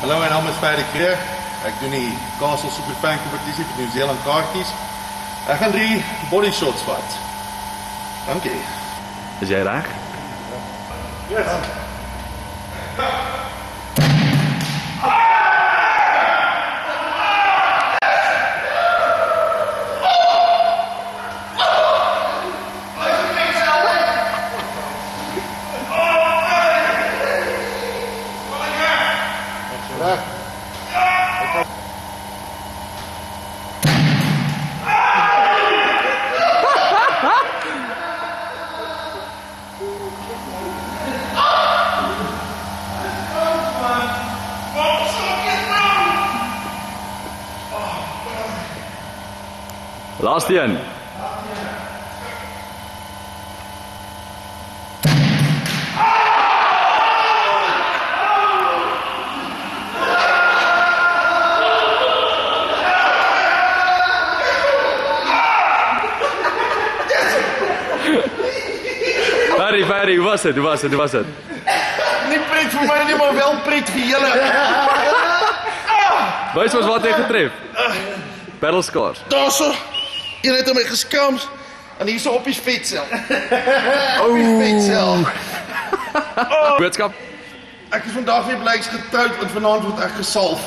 Hallo, my naam is Ferry Kreeg. Ek doen die Castle Superfan kompetisie vir Nieu-Seeland kaartjies. Ek gaan 3 body shots vat. Dankie. Is jy reg? Yes. Laaste een. Ferry, hoe was dit? Nie pret vir my nie, maar wel pret vir julle. Wys ons wat jy getref. Battlescars. Daarso. Een het my geskam en hierso op die vetsel. Op die vetsel. Boodskap. Ek is vandag weer blyks getroud en vanaand word ek gesalf.